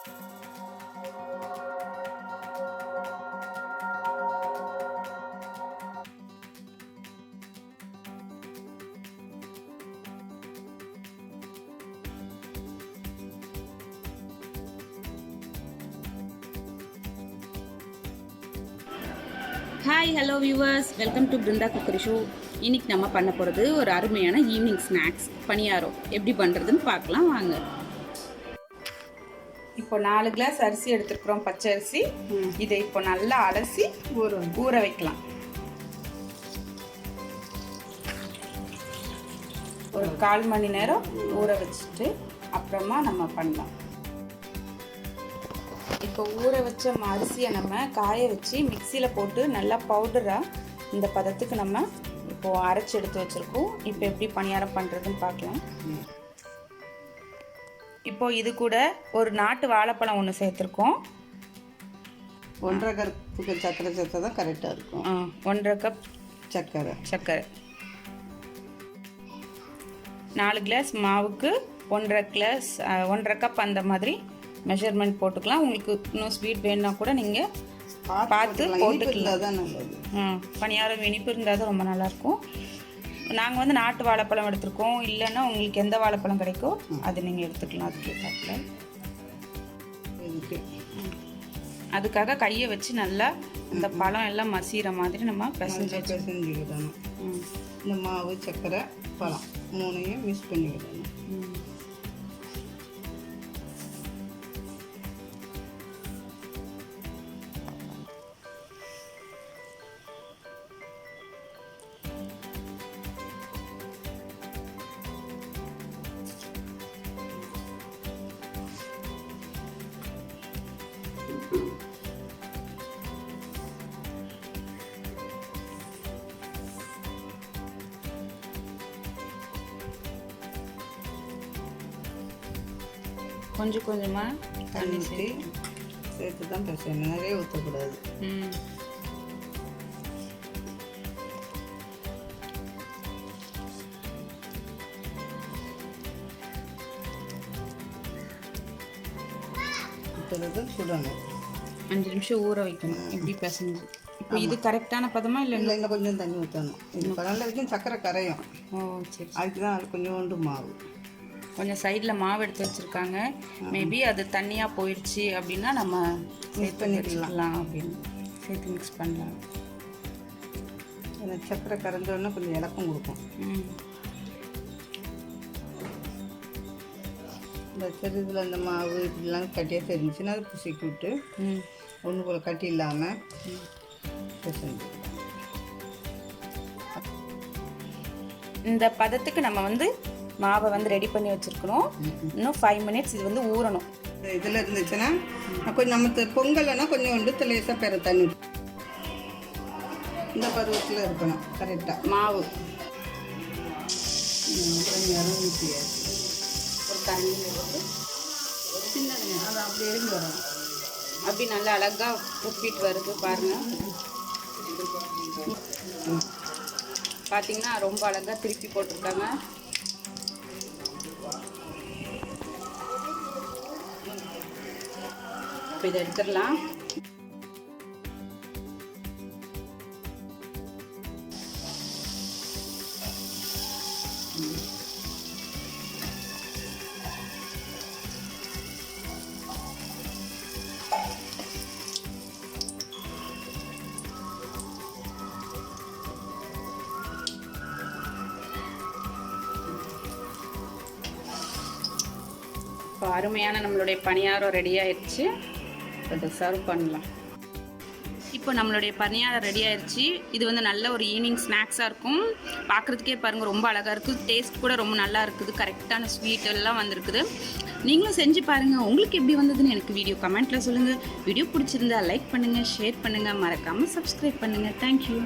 Hi hello viewers, welcome to Brinda cookery show. இன்றைக்கி நம்ம பண்ண போகிறது ஒரு அருமையான ஈவினிங் ஸ்நாக்ஸ் பணியாரம். எப்படி பண்ணுறதுன்னு பார்க்கலாம் வாங்க. இப்போ 4 கிளாஸ் அரிசி எடுத்துருக்குறோம், பச்சை அரிசி. இதை இப்போ நல்லா அலசி ஊற வைக்கலாம். ஒரு 1/4 மணி நேரம் ஊற வச்சுட்டு அப்புறமா நம்ம பண்ணலாம். இப்போ ஊற வச்ச அரிசியை நம்ம காய வச்சு மிக்சியில் போட்டு நல்லா பவுடராக இந்த பதத்துக்கு நம்ம இப்போது அரைச்சி எடுத்து வச்சுருக்கோம். இப்போ எப்படி பணியாரம் பண்ணுறதுன்னு பார்க்கலாம். இப்போது இது கூட ஒரு நாட்டு வாழைப்பழம் ஒன்று சேர்த்துருக்கோம். 1.5 கப்புக்கு சர்க்கரை சேர்த்தா தான் கரெக்டாக இருக்கும். 1.5 கப் சர்க்கரை. 4 கிளாஸ் மாவுக்கு 1.5 கப் அந்த மாதிரி மெஷர்மெண்ட் போட்டுக்கலாம். உங்களுக்கு இன்னும் ஸ்வீட் வேணுன்னா கூட நீங்கள் பார்த்து போட்டுக்கலாம். பணியாரம் இனிப்பு இருந்தால் தான் ரொம்ப நல்லாயிருக்கும். நாங்கள் வந்து நாட்டு வாழைப்பழம் எடுத்துருக்கோம். இல்லைன்னா உங்களுக்கு எந்த வாழைப்பழம் கிடைக்கோ அது நீங்கள் எடுத்துக்கலாம். அதுக்கேற்றாப்புல அதுக்காக கையை வச்சு நல்லா இந்த பழம் எல்லாம் மசிகிற மாதிரி நம்ம பிசைஞ்சுக்கிடணும். இந்த மாவு, சர்க்கரை, பழம் 3ஐயும் மிக்ஸ் பண்ணிக்கிடணும். கொஞ்சம் கொஞ்சமாக தண்ணி சேர்த்து தான் பிசையணும், நிறைய ஊற்றக்கூடாது. சுடணும். 5 நிமிஷம் ஊற வைக்கணும். இப்படி பிசைஞ்சு இப்போ இது கரெக்டான பதமா இல்லை? இன்னும் கொஞ்சம் தண்ணி ஊற்றணும். இது நல்ல வரைக்கும் சர்க்கரை கரையும். சரி. அதுக்கு தான் அது கொஞ்சோண்டு மாவு. கொஞ்சம் சைடில் மாவு எடுத்து வச்சுருக்காங்க. மேபி அது தண்ணியாக போயிடுச்சு அப்படின்னா நம்ம மிக்ஸ் பண்ணிக்கலாம். அப்படின்னு சேர்த்து மிக்ஸ் பண்ணலாம். அந்த சர்க்கரை கரைஞ்சோன்னா கொஞ்சம் இலக்கம் கொடுக்கும். இந்த சிறுதில் அந்த மாவு இப்படிலாம் கட்டியாக தெரிஞ்சுன்னா அதை புசிக்கி விட்டு ஒன்று போல் கட்டி இல்லாமல் இந்த பதத்துக்கு நம்ம வந்து மாவை வந்து ரெடி பண்ணி வச்சுருக்கணும். இன்னும் 5 மினிட்ஸ் இது வந்து ஊறணும். இதில் இருந்துச்சுன்னா கொஞ்சம் நம்ம பொங்கலைன்னா கொஞ்சம் வந்து லேசாக பெற தண்ணி இந்த பருவத்தில் இருக்கணும் கரெக்டாக. மாவு ஊற்றியாச்சு. ஒரு தண்ணியில் வந்து சின்னது அதை அப்படி எழுந்து வரும். அப்படி நல்லா அழகாக உப்பிட்டு வருது பாருங்கள். பார்த்தீங்கன்னா ரொம்ப அழகாக திருப்பி போட்டிருக்காங்க. இப்போ இதை எடுத்துடலாம். இப்போ அருமையான நம்மளுடைய பணியாரம் ரெடி ஆயிடுச்சு. அதை சர்வ் பண்ணலாம். இப்போ நம்மளுடைய பணியாரம் ரெடி ஆயிடுச்சு. இது வந்து நல்ல ஒரு ஈவினிங் ஸ்நாக்ஸாக இருக்கும். பார்க்குறதுக்கே பாருங்கள் ரொம்ப அழகாக இருக்குது. டேஸ்ட் கூட ரொம்ப நல்லா இருக்குது. கரெக்டான ஸ்வீட் எல்லாம் வந்திருக்குது. நீங்களும் செஞ்சு பாருங்கள். உங்களுக்கு எப்படி வந்ததுன்னு எனக்கு வீடியோ கமெண்ட்டில் சொல்லுங்கள். வீடியோ பிடிச்சிருந்தா லைக் பண்ணுங்கள், ஷேர் பண்ணுங்கள், மறக்காமல் சப்ஸ்கிரைப் பண்ணுங்கள். தேங்க்யூ.